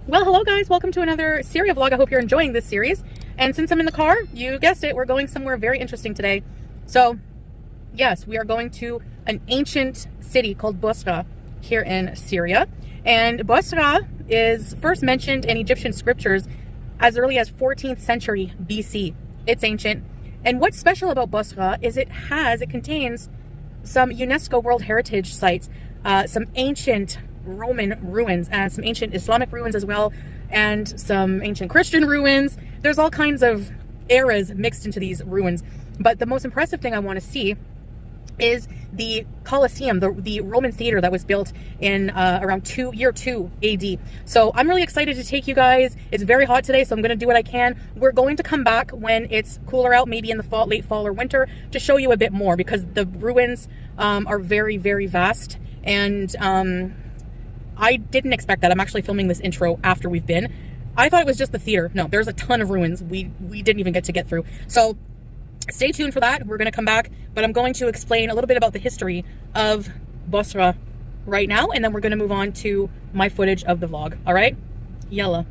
Well, hello guys, welcome to another Syria vlog. I hope you're enjoying this series. And since I'm in the car, you guessed it, we're going somewhere very interesting today. So, yes, we are going to an ancient city called Bosra here in Syria. And Bosra is first mentioned in Egyptian scriptures as early as 14th century BC. It's ancient. And what's special about Bosra is it contains some UNESCO World Heritage sites, some ancient Roman ruins and some ancient Islamic ruins as well, and some ancient Christian ruins. There's all kinds of eras mixed into these ruins. But the most impressive thing I want to see is the Colosseum, the Roman theater that was built in around year 2 AD. So I'm really excited to take you guys. It's very hot today, so I'm going to do what I can. We're going to come back when it's cooler out, maybe in the fall, late fall or winter, to show you a bit more, because the ruins are very, very vast. And I didn't expect that. I'm actually filming this intro after we've been. I thought it was just the theater. No, there's a ton of ruins we didn't even get to get through. So stay tuned for that. We're going to come back, but I'm going to explain a little bit about the history of Bosra right now, and then we're going to move on to my footage of the vlog. All right? Yalla.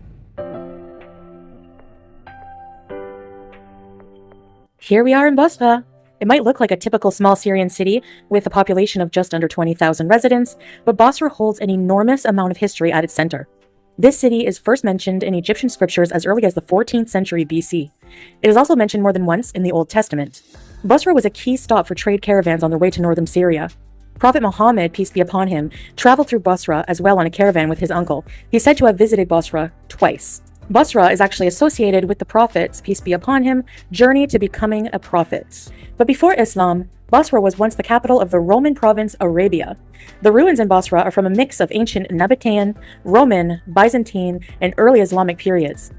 Here we are in Bosra. It might look like a typical small Syrian city with a population of just under 20,000 residents, but Bosra holds an enormous amount of history at its center. This city is first mentioned in Egyptian scriptures as early as the 14th century BC. It is also mentioned more than once in the Old Testament. Bosra was a key stop for trade caravans on their way to northern Syria. Prophet Muhammad, peace be upon him, traveled through Bosra as well on a caravan with his uncle. He's said to have visited Bosra twice. Bosra is actually associated with the Prophet's, peace be upon him, journey to becoming a prophet. But before Islam, Bosra was once the capital of the Roman province Arabia. The ruins in Bosra are from a mix of ancient Nabatean, Roman, Byzantine, and early Islamic periods.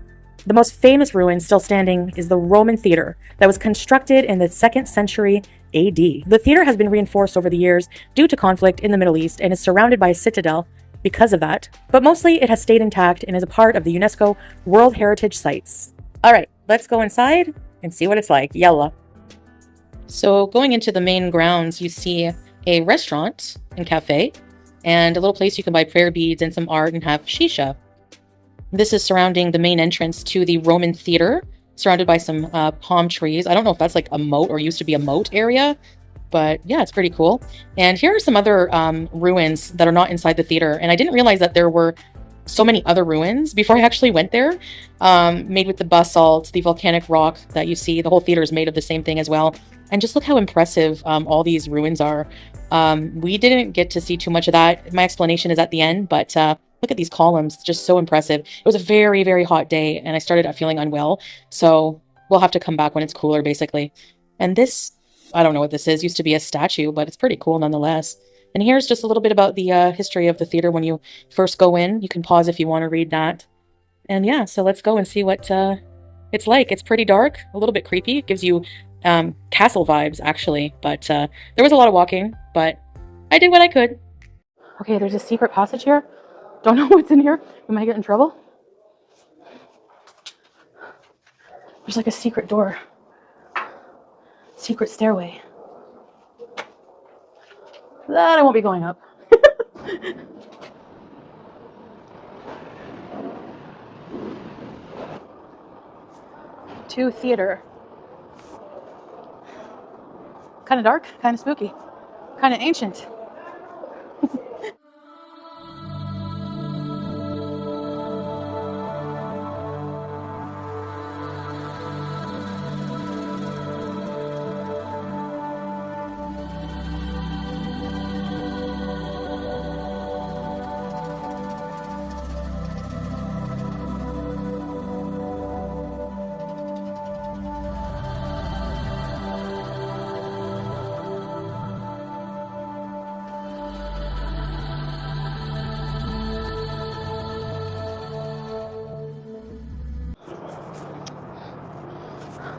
The most famous ruin still standing is the Roman theater that was constructed in the 2nd century AD. The theater has been reinforced over the years due to conflict in the Middle East and is surrounded by a citadel because of that, but mostly it has stayed intact and is a part of the UNESCO World Heritage Sites. All right, let's go inside and see what it's like. Yalla. So going into the main grounds, you see a restaurant and cafe and a little place you can buy prayer beads and some art and have shisha. This is surrounding the main entrance to the Roman theater, surrounded by some palm trees. I don't know if that's like a moat or used to be a moat area, but yeah, it's pretty cool. And here are some other ruins that are not inside the theater. And I didn't realize that there were so many other ruins before I actually went there, made with the basalt, the volcanic rock that you see. The whole theater is made of the same thing as well. And just look how impressive all these ruins are. We didn't get to see too much of that. My explanation is at the end, but look at these columns, just so impressive. It was a very, very hot day and I started feeling unwell. So we'll have to come back when it's cooler, basically. And this, I don't know what this is, used to be a statue, but it's pretty cool nonetheless. And here's just a little bit about the history of the theater when you first go in. You can pause if you want to read that. And yeah, so let's go and see what it's like. It's pretty dark, a little bit creepy. It gives you castle vibes, actually. But there was a lot of walking, but I did what I could. Okay, there's a secret passage here. Don't know what's in here. We might get in trouble. There's like a secret door. Secret stairway. That I won't be going up. To theater. Kind of dark, kind of spooky, kind of ancient.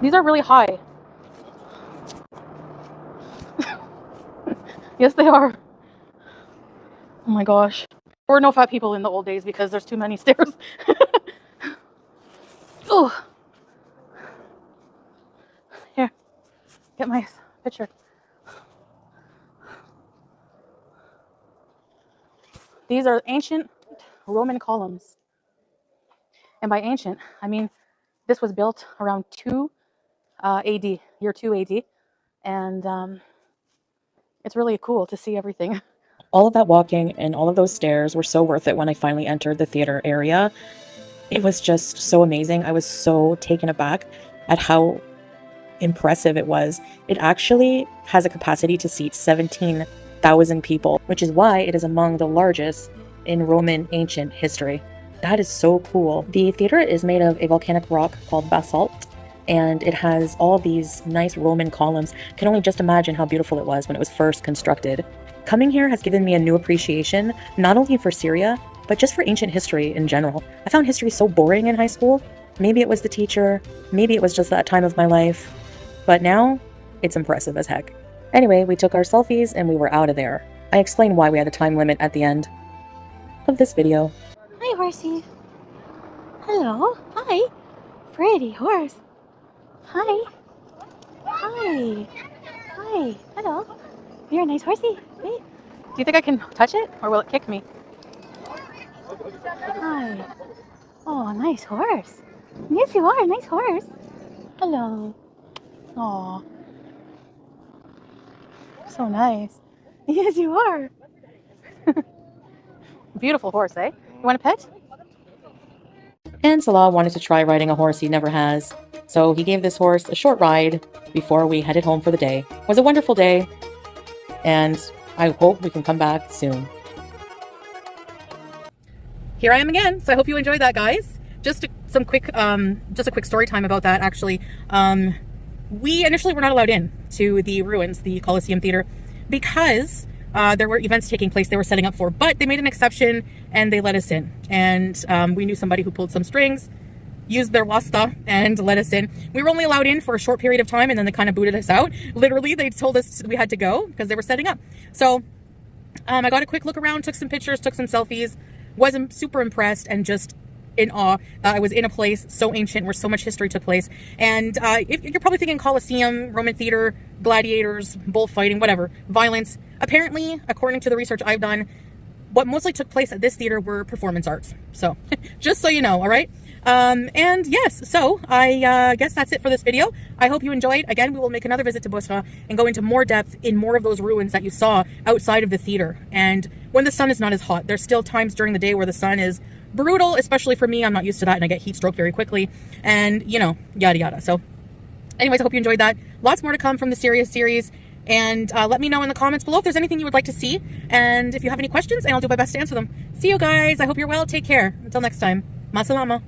These are really high. Yes, they are. Oh my gosh. There were no fat people in the old days because there's too many stairs. Oh. Here, get my picture. These are ancient Roman columns. And by ancient, I mean this was built around 2 AD, year 2 AD, and it's really cool to see everything. All of that walking and all of those stairs were so worth it when I finally entered the theater area. It was just so amazing. I was so taken aback at how impressive it was. It actually has a capacity to seat 17,000 people, which is why it is among the largest in Roman ancient history. That is so cool. The theater is made of a volcanic rock called basalt, and it has all these nice Roman columns. I can only just imagine how beautiful it was when it was first constructed. Coming here has given me a new appreciation, not only for Syria, but just for ancient history in general. I found history so boring in high school. Maybe it was the teacher, maybe it was just that time of my life, but now it's impressive as heck. Anyway, we took our selfies and we were out of there. I explained why we had a time limit at the end of this video. Hi, horsey. Hello. Hi. Pretty horse. Hi. Hi. Hi. Hello. You're a nice horsey. Hey. Do you think I can touch it or will it kick me? Hi. Oh, nice horse. Yes, you are. Nice horse. Hello. Aw. So nice. Yes, you are. Beautiful horse, eh? You want a pet? And Salah wanted to try riding a horse he never has, so he gave this horse a short ride before we headed home for the day. It was a wonderful day, and I hope we can come back soon. Here I am again, so I hope you enjoyed that, guys. Just a quick story time about that, actually. We initially were not allowed in to the ruins, the Colosseum Theater, because there were events taking place they were setting up for, but they made an exception and they let us in. And we knew somebody who pulled some strings, used their wasta, and let us in. We were only allowed in for a short period of time, and then they kind of booted us out. Literally, they told us we had to go because they were setting up. So I got a quick look around, took some pictures, took some selfies, wasn't super impressed, and just in awe that I was in a place so ancient where so much history took place. And if you're probably thinking Colosseum, Roman theater, gladiators, bullfighting, whatever, violence. Apparently, according to the research I've done, what mostly took place at this theater were performance arts. So just so you know, all right? And yes, so I guess that's it for this video. I hope you enjoyed. Again, we will make another visit to Busra and go into more depth in more of those ruins that you saw outside of the theater. And when the sun is not as hot, there's still times during the day where the sun is brutal, especially for me. I'm not used to that and I get heat stroke very quickly, and you know, yada yada. So anyways, I hope you enjoyed that. Lots more to come from the Syria series, and let me know in the comments below if there's anything you would like to see, and if you have any questions, and I'll do my best to answer them. See you guys. I hope you're well. Take care. Until next time. Masalama.